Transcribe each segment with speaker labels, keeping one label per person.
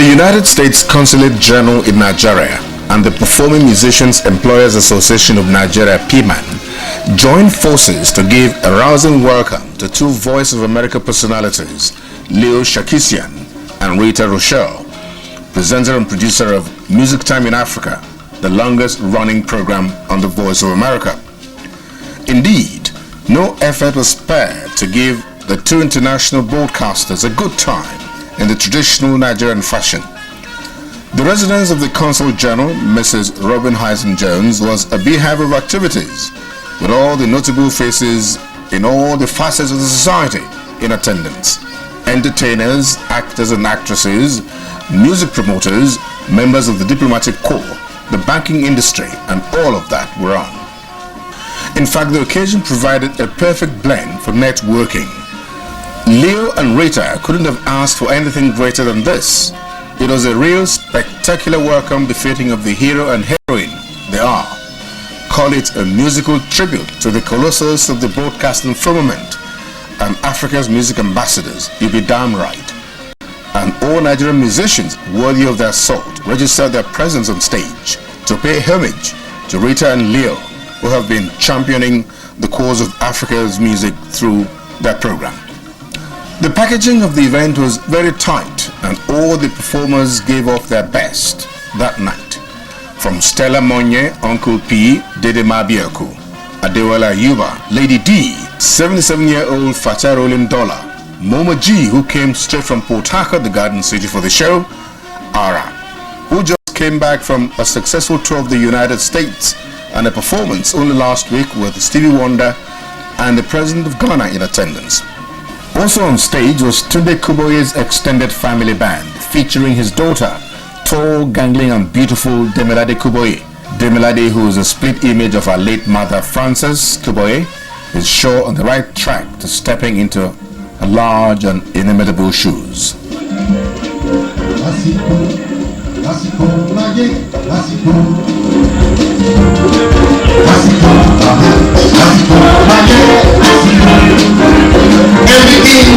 Speaker 1: The United States Consulate General in Nigeria and the Performing Musicians Employers Association of Nigeria (PMAN) joined forces to give a rousing welcome to two Voice of America personalities, Sarkisian and Rita Rochelle, presenter and producer of Music Time in Africa, the longest running program on the Voice of America. Indeed, no effort was spared to give the two international broadcasters a good time in the traditional Nigerian fashion. The residence of the Consul General, Mrs. Robin Hyson Jones, was a beehive of activities, with all the notable faces in all the facets of the society in attendance. Entertainers, actors and actresses, music promoters, members of the diplomatic corps, the banking industry, and all of that were on. In fact, the occasion provided a perfect blend for networking. Leo and Rita couldn't have asked for anything greater than this. It was a real spectacular welcome befitting of the hero and heroine they are. Call it a musical tribute to the colossus of the broadcasting firmament and Africa's music ambassadors, you'll be damn right. And all Nigerian musicians worthy of their salt registered their presence on stage to pay homage to Rita and Leo, who have been championing the cause of Africa's music through their program. The packaging of the event was very tight and all the performers gave off their best that night. From Stella Monye, Uncle P, Dede Mabiaku, Adewale Yuba, Lady D, 77-year-old Fata Rolling Dollar, Moma G, who came straight from Port Harcourt, the Garden City for the show, Ara, who just came back from a successful tour of the United States and a performance only last week with Stevie Wonder and the President of Ghana in attendance. Also on stage was Tunde Kuboye's extended family band, featuring his daughter, tall, gangling and beautiful Demilade Kuboye. Demilade, who is a split image of her late mother Frances Kuboye, is sure on the right track to stepping into a large and inimitable shoes.
Speaker 2: Everything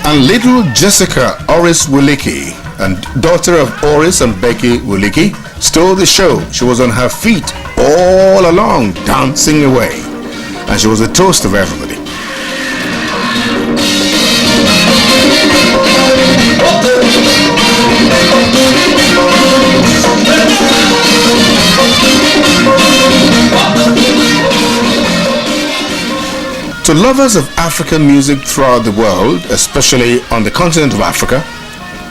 Speaker 1: And little Jessica Oris Wuliki, and daughter of Oris and Becky Wuliki, stole the show. She was on her feet all along, dancing away. And she was the toast of everybody. To lovers of African music throughout the world, especially on the continent of Africa,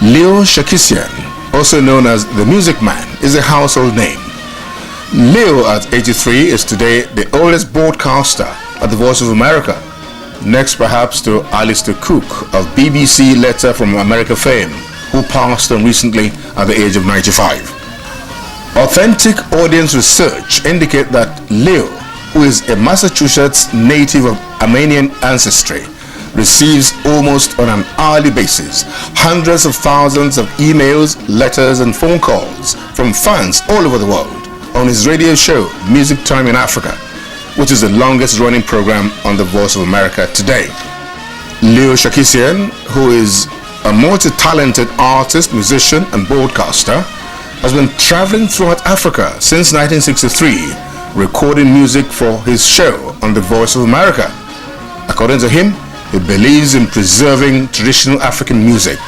Speaker 1: Leo Sarkisian, also known as the Music Man, is a household name. Leo, at 83, is today the oldest broadcaster at the Voice of America, next perhaps to Alistair Cook of BBC Letter from America fame, who passed on recently at the age of 95. Authentic audience research indicate that Leo, who is a Massachusetts native of Armenian ancestry, receives almost on an hourly basis hundreds of thousands of emails, letters and phone calls from fans all over the world on his radio show Music Time in Africa, which is the longest running program on the Voice of America today. Leo Sarkisian, who is a multi-talented artist, musician and broadcaster, has been traveling throughout Africa since 1963, recording music for his show on the Voice of America. According to him, he believes in preserving traditional African music.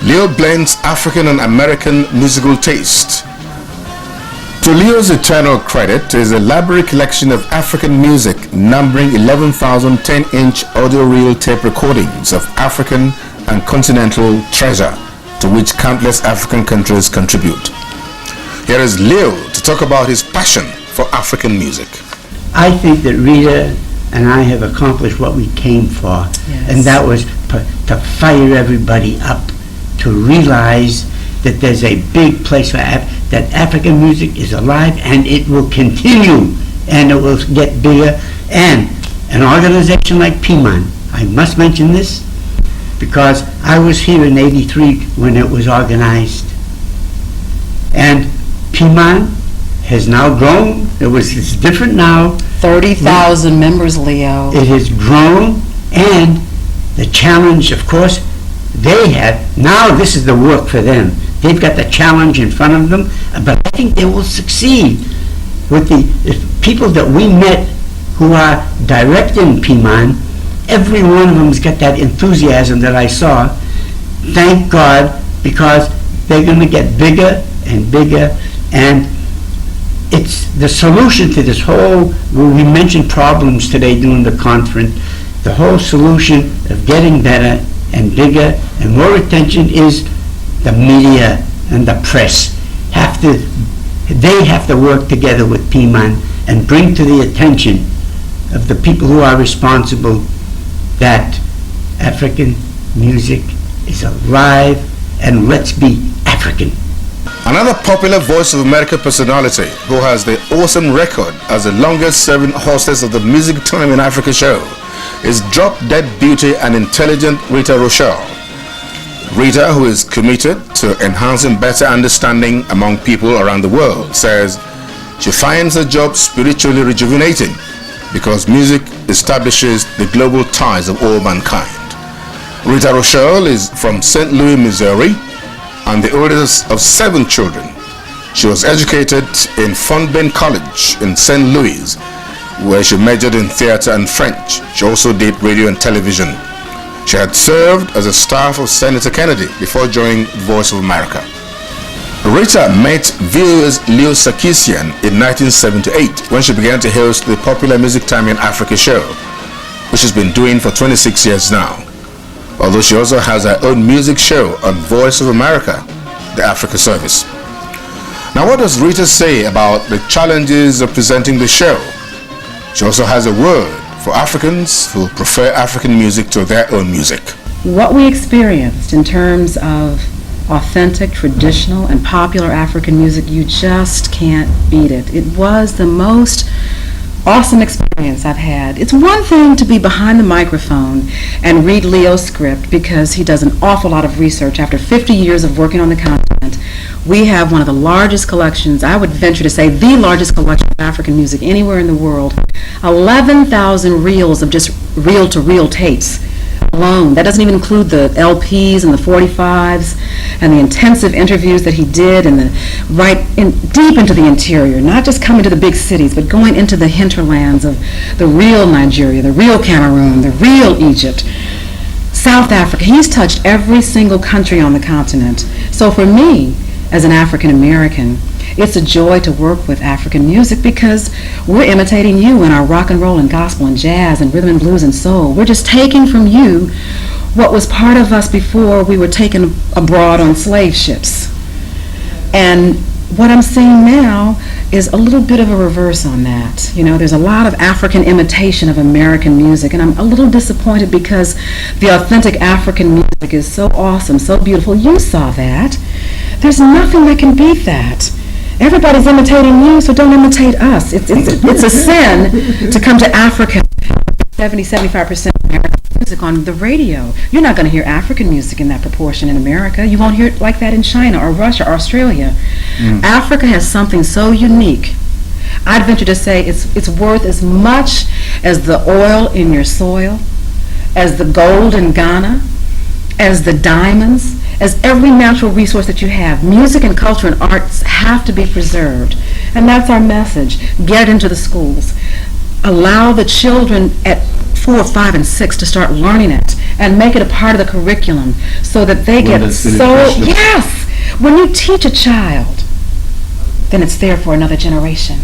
Speaker 1: Leo blends African and American musical taste. To Leo's eternal credit is a library collection of African music numbering 11,000 10-inch audio reel tape recordings of African and continental treasure, to which countless African countries contribute. Here is Leo to talk about his passion for African music.
Speaker 2: I think that Rita and I have accomplished what we came for, yes. And that was to fire everybody up, to realize that there's a big place for that African music is alive and it will continue and it will get bigger. And an organization like PMAN, I must mention this because I was here in '83 when it was organized, and PMAN has now grown It's different now.
Speaker 3: 30,000 members, Leo.
Speaker 2: It has grown, and the challenge, of course, they have. Now this is the work for them. They've got the challenge in front of them, but I think they will succeed with the people that we met who are directing Piman. Every one of them's got that enthusiasm that I saw. Thank God, because they're going to get bigger and bigger, and it's the solution to this whole, we mentioned problems today during the conference, the whole solution of getting better and bigger and more attention is the media and the press. They have to work together with Piman and bring to the attention of the people who are responsible that African music is alive, and let's be African.
Speaker 1: Another popular Voice of America personality who has the awesome record as the longest serving hostess of the Music Time in Africa show is drop-dead beauty and intelligent Rita Rochelle. Rita, who is committed to enhancing better understanding among people around the world, says she finds her job spiritually rejuvenating because music establishes the global ties of all mankind. Rita Rochelle is from St. Louis, Missouri, and the oldest of 7 children. She was educated in Fontbern College in St. Louis, where she majored in theater and French. She also did radio and television. She had served as a staff of Senator Kennedy before joining Voice of America. Rita met VOA's Leo Sarkisian in 1978 when she began to host the popular Music Time in Africa show, which she's been doing for 26 years now. Although she also has her own music show on Voice of America, the Africa service. Now, what does Rita say about the challenges of presenting the show? She also has a word for Africans who prefer African music to their own music.
Speaker 3: What we experienced in terms of authentic, traditional, and popular African music, you just can't beat it. It was the most awesome experience I've had. It's one thing to be behind the microphone and read Leo's script because he does an awful lot of research. After 50 years of working on the continent, we have one of the largest collections, I would venture to say the largest collection of African music anywhere in the world. 11,000 reels of just reel-to-reel tapes alone. That doesn't even include the LPs and the 45s and the intensive interviews that he did and deep into the interior, not just coming to the big cities, but going into the hinterlands of the real Nigeria, the real Cameroon, the real Egypt, South Africa. He's touched every single country on the continent. So for me, as an African American, it's a joy to work with African music because we're imitating you in our rock and roll and gospel and jazz and rhythm and blues and soul. We're just taking from you what was part of us before we were taken abroad on slave ships. And what I'm seeing now is a little bit of a reverse on that. You know, there's a lot of African imitation of American music, and I'm a little disappointed because the authentic African music is so awesome, so beautiful. You saw that. There's nothing that can beat that. Everybody's imitating you, so don't imitate us. It's a sin to come to Africa, 70-75% American music on the radio. You're not going to hear African music in that proportion in America. You won't hear it like that in China or Russia or Australia. Africa has something so unique. I'd venture to say it's worth as much as the oil in your soil, as the gold in Ghana, as the diamonds, as every natural resource that you have. Music and culture and arts have to be preserved. And that's our message. Get it into the schools. Allow the children at 4, 5, and 6 to start learning it and make it a part of the curriculum so that they get Yes! When you teach a child, then it's there for another generation.